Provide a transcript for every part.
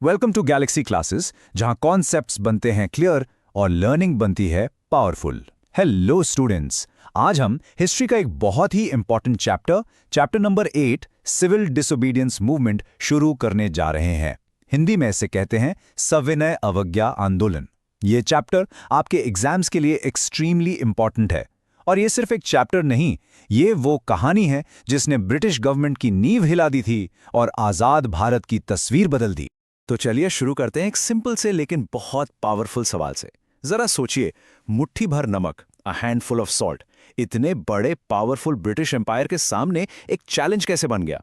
Welcome to Galaxy classes, जहां concepts बनते हैं क्लियर और लर्निंग बनती है पावरफुल। हेलो स्टूडेंट्स, आज हम हिस्ट्री का एक बहुत ही important chapter number 8 civil disobedience movement शुरू करने जा रहे हैं। हिंदी में इसे कहते हैं सविनय अवज्ञा आंदोलन। ये चैप्टर आपके एग्जाम्स के लिए एक्सट्रीमली इंपॉर्टेंट है। और ये सिर्फ एक चैप्टर नहीं, ये वो कहानी है जिसने ब्रिटिश गवर्नमेंट की नींव हिला दी थी और आज़ाद भारत की तस्वीर बदल दी। तो चलिए शुरू करते हैं एक सिंपल से लेकिन बहुत पावरफुल सवाल से। जरा सोचिए, मुट्ठी भर नमक, अ हैंडफुल ऑफ सॉल्ट, इतने बड़े पावरफुल ब्रिटिश एम्पायर के सामने एक चैलेंज कैसे बन गया?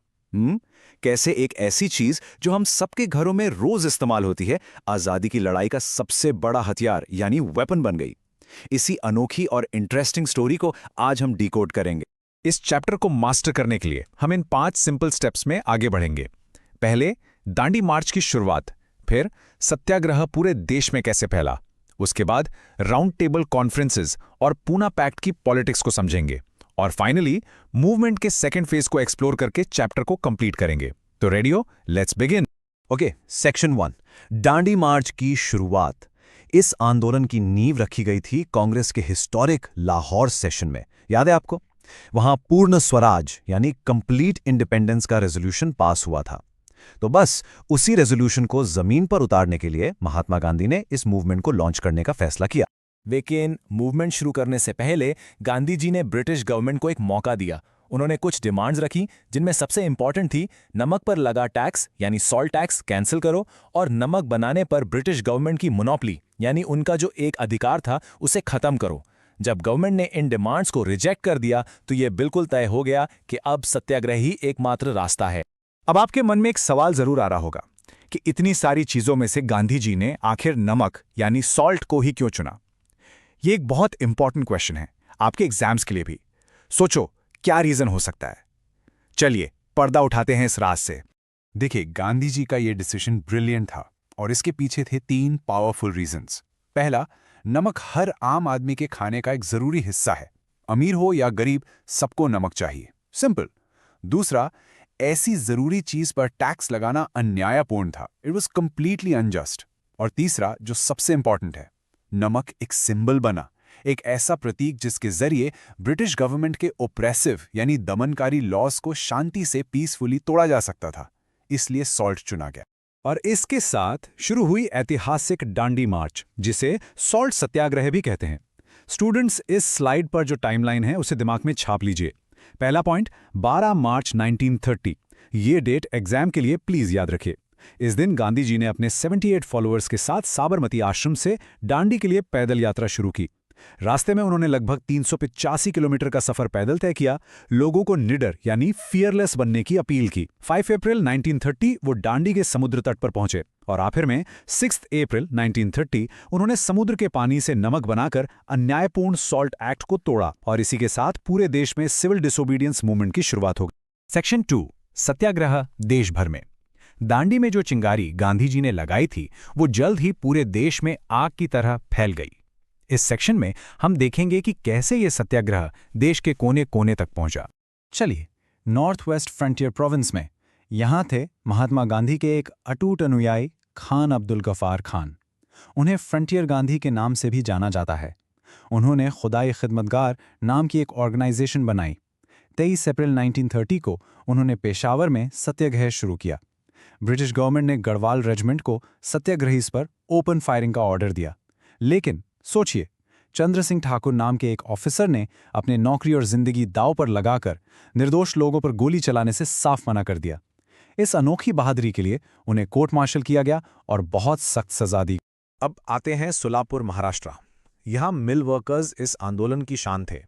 कैसे एक ऐसी चीज जो हम सबके घरों में रोज इस्तेमाल होती है, आजादी की लड़ाई का सबसे बड़ा हथियार यानी वेपन बन गई? इसी अनोखी और इंटरेस्टिंग स्टोरी को आज हम डिकोड करेंगे। इस चैप्टर को मास्टर करने के लिए हम इन 5 सिंपल स्टेप्स में आगे बढ़ेंगे। पहले दांडी मार्च की शुरुआत, फिर सत्याग्रह पूरे देश में कैसे फैला, उसके बाद राउंड टेबल कॉन्फ्रेंसेस और पूना पैक्ट की पॉलिटिक्स को समझेंगे, और फाइनली मूवमेंट के सेकंड फेज को एक्सप्लोर करके चैप्टर को कंप्लीट करेंगे। तो रेडी हो? Let's begin. Okay, section 1, Dandi march की शुरुआत। इस आंदोलन की नींव रखी गई थी कांग्रेस के हिस्टोरिक लाहौर सेशन में, याद है आपको? वहां पूर्ण स्वराज यानी कंप्लीट इंडिपेंडेंस का रेजोल्यूशन पास हुआ था। तो बस उसी रेजोल्यूशन को जमीन पर उतारने के लिए महात्मा गांधी ने इस मूवमेंट को लॉन्च करने का फैसला किया। लेकिन मूवमेंट शुरू करने से पहले गांधी जी ने ब्रिटिश गवर्नमेंट को एक मौका दिया। उन्होंने कुछ डिमांड्स रखी, जिनमें सबसे इंपॉर्टेंट थी नमक पर लगा टैक्स यानी सॉल्ट टैक्स कैंसिल करो, और नमक बनाने पर ब्रिटिश गवर्नमेंट की मोनोपली यानी उनका जो एक अधिकार था उसे खत्म करो। जब गवर्नमेंट ने इन डिमांड्स को रिजेक्ट कर दिया तो यह बिल्कुल तय हो गया कि अब सत्याग्रह ही एकमात्र रास्ता है। अब आपके मन में एक सवाल जरूर आ रहा होगा कि इतनी सारी चीजों में से गांधी जी ने आखिर नमक यानी सॉल्ट को ही क्यों चुना? ये एक बहुत इंपॉर्टेंट क्वेश्चन है आपके एग्जाम्स के लिए भी। सोचो, क्या रीजन हो सकता है? चलिए पर्दा उठाते हैं इस राज से। देखिए, गांधी जी का ये डिसीजन ब्रिलियंट था और इसके पीछे थे 3 पावरफुल रीजंस। पहला, नमक हर आम आदमी के खाने का एक जरूरी हिस्सा है। अमीर हो या गरीब, सबको नमक चाहिए, सिंपल। दूसरा, ऐसी जरूरी चीज पर टैक्स लगाना अन्यायपूर्ण था, इट वॉज कंप्लीटली अनजस्ट। और तीसरा, जो सबसे इंपॉर्टेंट है, नमक एक सिंबल बना, एक ऐसा प्रतीक जिसके जरिए ब्रिटिश गवर्नमेंट के ओप्रेसिव यानी दमनकारी लॉज को शांति से पीसफुली तोड़ा जा सकता था, इसलिए सॉल्ट चुना गया। और इसके साथ शुरू हुई ऐतिहासिक दांडी मार्च, जिसे सॉल्ट सत्याग्रह भी कहते हैं। स्टूडेंट्स, इस स्लाइड पर जो टाइमलाइन है उसे दिमाग में छाप लीजिए। पहला पॉइंट 12 मार्च 1930। ये डेट एग्जाम के लिए प्लीज याद रखिए। इस दिन गांधी जी ने अपने 78 फॉलोअर्स के साथ साबरमती आश्रम से दांडी के लिए पैदल यात्रा शुरू की। रास्ते में उन्होंने लगभग 385 किलोमीटर का सफर पैदल तय किया, लोगों को निडर यानी फियरलेस बनने की अपील की। 5 अप्रैल 1930 वो दांडी के समुद्र तट पर पहुंचे, और आखिर में 6 अप्रैल 1930 उन्होंने समुद्र के पानी से नमक बनाकर अन्यायपूर्ण सॉल्ट एक्ट को तोड़ा, और इसी के साथ पूरे देश में सिविल डिसोबीडियंस मूवमेंट की शुरुआत हो गई। सेक्शन 2, सत्याग्रह देश भर में। दांडी में जो चिंगारी गांधी जी ने लगाई थी वो जल्द ही पूरे देश में आग की तरह फैल गई। इस सेक्शन में हम देखेंगे कि कैसे ये सत्याग्रह देश के कोने कोने तक पहुंचा। चलिए, नॉर्थ वेस्ट फ्रंटियर प्रोविंस में यहां थे महात्मा गांधी के एक अटूट अनुयायी खान अब्दुल गफार खान। उन्हें फ्रंटियर गांधी के नाम से भी जाना जाता है। उन्होंने खुदाई खिदमतगार नाम की एक ऑर्गेनाइजेशन बनाई। 23 अप्रैल 1930 को उन्होंने पेशावर में सत्याग्रह शुरू किया। ब्रिटिश गवर्नमेंट ने गढ़वाल रेजिमेंट को सत्याग्रहीस पर ओपन फायरिंग का ऑर्डर दिया, लेकिन सोचिए, चंद्र सिंह ठाकुर नाम के एक ऑफिसर ने अपने नौकरी और जिंदगी दांव पर लगाकर निर्दोष लोगों पर गोली चलाने से साफ मना कर दिया। इस अनोखी बहादुरी के लिए उन्हें कोर्ट मार्शल किया गया और बहुत सख्त सजा दी। अब आते हैं सोलापुर, महाराष्ट्र। यहां मिल वर्कर्स इस आंदोलन की शान थे।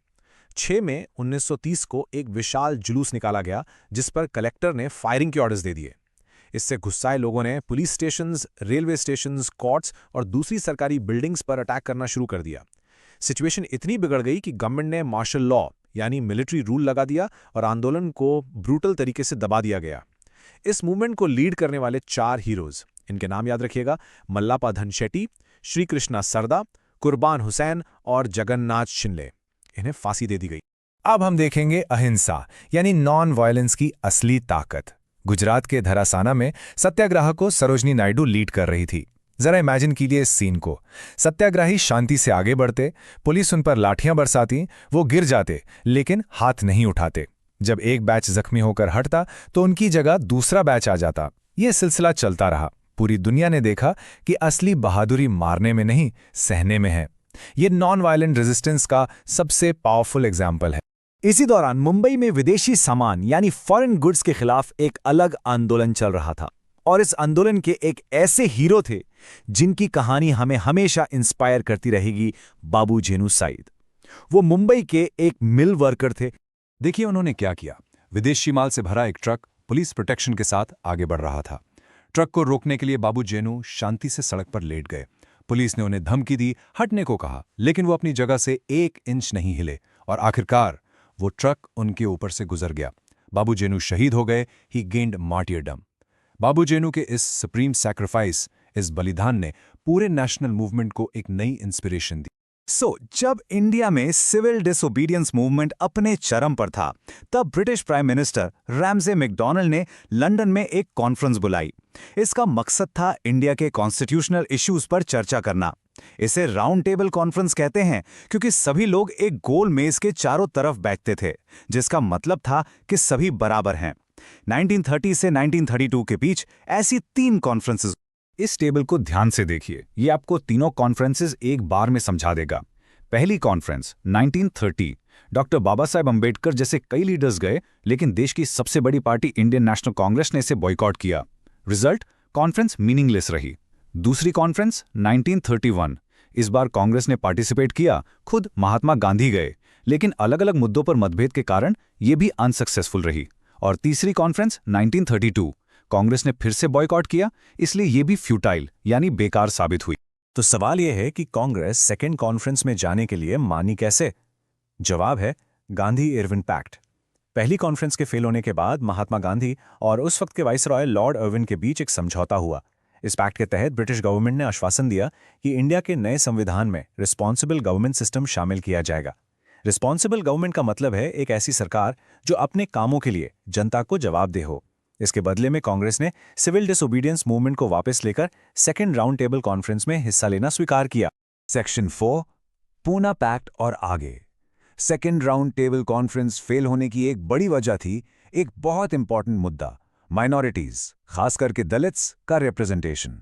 6 मई 1930 को एक विशाल जुलूस निकाला गया, जिस पर कलेक्टर ने फायरिंग के ऑर्डर्स दे दिए। इससे गुस्साए लोगों ने police stations, railway stations, courts और दूसरी सरकारी बिल्डिंग्स पर अटैक करना शुरू कर दिया। सिचुएशन इतनी बिगड़ गई कि गवर्नमेंट ने मार्शल लॉ यानी मिलिट्री रूल लगा दिया और आंदोलन को ब्रूटल तरीके से दबा दिया गया। इस मूवमेंट को लीड करने वाले 4 हीरोज, इनके नाम याद रखिएगा, मल्लापा धनशेट्टी, श्री कृष्णा सरदा, कुर्बान हुसैन और जगन्नाथ शिंदे, इन्हें फांसी दे दी गई। अब हम देखेंगे अहिंसा यानी नॉन वायलेंस की असली ताकत। गुजरात के धरासाना में सत्याग्रह को सरोजनी नायडू लीड कर रही थी। जरा इमेजिन कीजिए इस सीन को। सत्याग्रही शांति से आगे बढ़ते, पुलिस उन पर लाठियां बरसाती, वो गिर जाते लेकिन हाथ नहीं उठाते। जब एक बैच जख्मी होकर हटता तो उनकी जगह दूसरा बैच आ जाता। ये सिलसिला चलता रहा। पूरी दुनिया ने देखा कि असली बहादुरी मारने में नहीं, सहने में है। ये नॉन वायलेंट रेजिस्टेंस का सबसे पावरफुल एग्जाम्पल है। इसी दौरान मुंबई में विदेशी सामान यानी फॉरेन गुड्स के खिलाफ एक अलग आंदोलन चल रहा था, और इस आंदोलन के एक ऐसे हीरो थे जिनकी कहानी हमें हमेशा इंस्पायर करती रहेगी, बाबू जेनू साइद। वो मुंबई के एक मिल वर्कर थे। देखिए उन्होंने क्या किया। विदेशी माल से भरा एक ट्रक पुलिस प्रोटेक्शन के साथ आगे बढ़ रहा था। ट्रक को रोकने के लिए बाबू जेनू शांति से सड़क पर लेट गए। पुलिस ने उन्हें धमकी दी, हटने को कहा, लेकिन वो अपनी जगह से 1 इंच नहीं हिले और आखिरकार वो ट्रक उनके ऊपर से गुजर गया। बाबू जेनू शहीद हो गए। ही गेन्ड मार्टियरडम। बाबू जेनू के इस सुप्रीम सैक्रिफाइस, इस बलिदान ने पूरे नेशनल मूवमेंट को एक नई इंस्पिरेशन दी। जब इंडिया में सिविल डिसोबीडियंस मूवमेंट अपने चरम पर था, तब British prime minister Ramsay MacDonald ने लंदन में एक कॉन्फ्रेंस बुलाई। इसका मकसद था इंडिया के कॉन्स्टिट्यूशनल इश्यूज पर चर्चा करना। इसे राउंड टेबल कॉन्फ्रेंस कहते हैं क्योंकि सभी लोग एक गोल मेज के चारों तरफ बैठते थे, जिसका मतलब था कि सभी बराबर हैं। 1930 से 1932 के बीच ऐसी 3 कॉन्फ्रेंसेस। इस टेबल को ध्यान से देखिए, ये आपको तीनों कॉन्फ्रेंसेस एक बार में समझा देगा। पहली कॉन्फ्रेंस 1930, डॉक्टर बाबा साहेब अंबेडकर जैसे कई लीडर्स गए, लेकिन देश की सबसे बड़ी पार्टी इंडियन नेशनल कांग्रेस ने इसे बॉयकॉट किया। रिजल्ट, कॉन्फ्रेंस मीनिंगलेस रही। दूसरी कॉन्फ्रेंस 1931, इस बार कांग्रेस ने पार्टिसिपेट किया, खुद महात्मा गांधी गए, लेकिन अलग अलग मुद्दों पर मतभेद के कारण ये भी अनसक्सेसफुल रही। और तीसरी कॉन्फ्रेंस 1932, कांग्रेस ने फिर से बॉयकॉट किया, इसलिए ये भी फ्यूटाइल यानी बेकार साबित हुई। तो सवाल यह है कि कांग्रेस सेकेंड कॉन्फ्रेंस में जाने के लिए मानी कैसे? जवाब है गांधी इरविन पैक्ट। पहली कॉन्फ्रेंस के फेल होने के बाद महात्मा गांधी और उस वक्त के वाइसरॉय लॉर्ड इरविन के बीच एक समझौता हुआ। इस पैक्ट के तहत ब्रिटिश गवर्नमेंट ने आश्वासन दिया कि इंडिया के नए संविधान में रिस्पॉन्सिबल गवर्नमेंट सिस्टम शामिल किया जाएगा। रिस्पॉन्सिबल गवर्नमेंट का मतलब है एक ऐसी सरकार जो अपने कामों के लिए जनता को जवाबदेह हो। इसके बदले में कांग्रेस ने सिविल डिसोबीडियंस मूवमेंट को वापस लेकर सेकेंड राउंड टेबल कॉन्फ्रेंस में हिस्सा लेना स्वीकार किया। सेक्शन 4, पूना पैक्ट और आगे। Second round table conference fail होने की एक बड़ी वजह थी एक बहुत इंपॉर्टेंट मुद्दा, माइनॉरिटीज, खास करके दलित्स का रिप्रेजेंटेशन।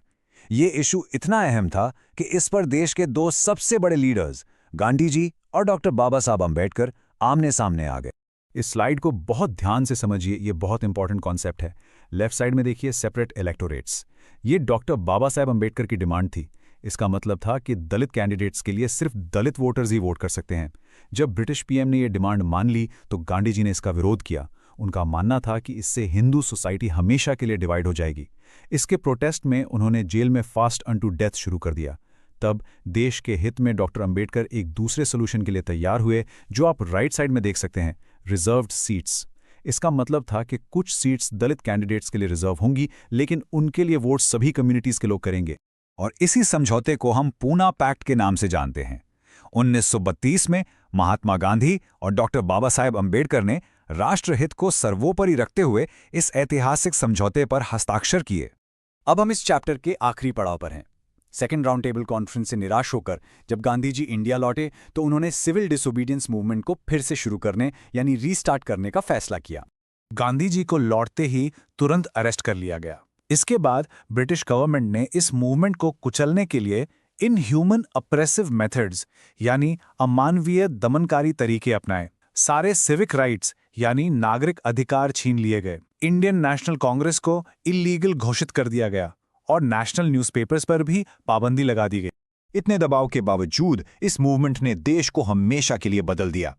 ये इशू इतना अहम था कि इस पर देश के 2 सबसे बड़े लीडर्स गांधी जी और डॉक्टर बाबा साहब अंबेडकर आमने सामने आ गए। इस स्लाइड को बहुत ध्यान से समझिए, ये बहुत इंपॉर्टेंट कॉन्सेप्ट है। लेफ्ट साइड में देखिए सेपरेट इलेक्टोरेट्स। ये डॉक्टर बाबा साहेब अंबेडकर की डिमांड थी। इसका मतलब था कि दलित कैंडिडेट्स के लिए सिर्फ दलित वोटर्स ही वोट कर सकते हैं। जब ब्रिटिश पीएम ने ये डिमांड मान ली तो गांधी जी ने इसका विरोध किया। उनका मानना था कि इससे हिंदू सोसाइटी हमेशा के लिए डिवाइड हो जाएगी। इसके प्रोटेस्ट में उन्होंने जेल में फास्ट अनटू डेथ शुरू कर दिया। तब देश के हित में डॉक्टर अंबेडकर एक दूसरे सोल्यूशन के लिए तैयार हुए, जो आप राइट साइड में देख सकते हैं, रिजर्व्ड सीट्स। इसका मतलब था कि कुछ सीट्स दलित कैंडिडेट्स के लिए रिजर्व होंगी, लेकिन उनके लिए वोट सभी कम्युनिटीज के लोग करेंगे। और इसी समझौते को हम पूना पैक्ट के नाम से जानते हैं। 1932 में महात्मा गांधी और डॉक्टर बाबा साहेब अंबेडकर ने राष्ट्रहित को सर्वोपरि रखते हुए इस ऐतिहासिक समझौते पर हस्ताक्षर किए। अब हम इस चैप्टर के आखिरी पड़ाव पर हैं। सेकेंड राउंड टेबल कॉन्फ्रेंस से निराश होकर जब गांधी जी इंडिया लौटे तो उन्होंने सिविल डिसोबीडियंस मूवमेंट को फिर से शुरू करने यानी रीस्टार्ट करने का फैसला किया। गांधी जी को लौटते ही तुरंत अरेस्ट कर लिया गया। इसके बाद ब्रिटिश गवर्नमेंट ने इस मूवमेंट को कुचलने के लिए इनह्यूमन अप्रेसिव मेथड्स यानी अमानवीय दमनकारी तरीके अपनाए। सारे सिविक राइट्स यानी नागरिक अधिकार छीन लिए गए। इंडियन नेशनल कांग्रेस को इलीगल घोषित कर दिया गया और नेशनल न्यूज़पेपर्स पर भी पाबंदी लगा दी गई। इतने दबाव के बावजूद इस मूवमेंट ने देश को हमेशा के लिए बदल दिया।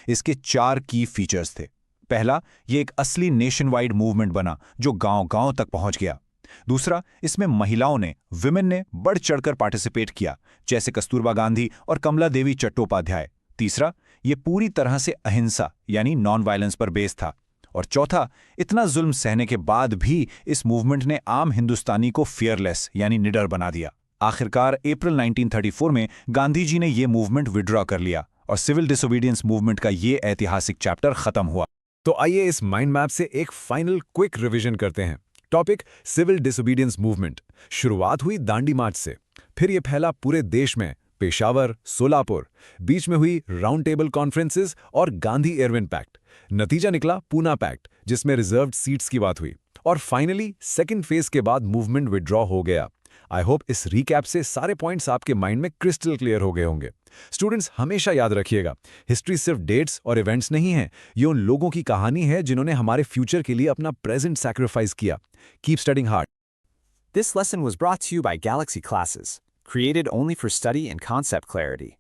इसके 4 की फीचर्स थे। पहला, ये एक असली नेशन वाइड मूवमेंट बना जो गांव-गांव तक पहुंच गया। दूसरा, इसमें महिलाओं ने, विमेन ने बढ़ चढ़कर पार्टिसिपेट किया, जैसे कस्तूरबा गांधी और कमला देवी चट्टोपाध्याय। तीसरा, ये पूरी तरह से अहिंसा यानी नॉन वायलेंस पर बेस था। और चौथा, इतना जुल्म सहने के बाद भी इस मूवमेंट ने आम हिंदुस्तानी को फियरलेस यानी निडर बना दिया। आखिरकार अप्रैल 1934 में गांधी जी ने ये मूवमेंट विड्रॉ कर लिया और सिविल डिसोबीडियंस मूवमेंट का ये ऐतिहासिक चैप्टर खत्म हुआ। तो आइए इस माइंड मैप से एक फाइनल क्विक रिवीजन करते हैं। Topic civil disobedience movement. शुरुआत हुई दांडी मार्च से, फिर ये फैला पूरे देश में, पेशावर, सोलापुर, बीच में हुई राउंड टेबल कॉन्फ्रेंसेस और गांधी एरविन पैक्ट। नतीजा निकला पूना पैक्ट, जिसमें रिजर्व्ड सीट्स की बात हुई, और फाइनली सेकंड फेज के बाद मूवमेंट विड्रॉ हो गया। आई होप इस रीकैप से सारे पॉइंट्स आपके माइंड में क्रिस्टल क्लियर हो गए होंगे। स्टूडेंट्स, हमेशा याद रखिएगा, हिस्ट्री सिर्फ डेट्स और इवेंट्स नहीं है, ये उन लोगों की कहानी है जिन्होंने हमारे फ्यूचर के लिए अपना प्रेजेंट सैक्रिफाइस किया। Keep studying hard. This lesson was brought to you by Galaxy Classes, created only for study and concept clarity.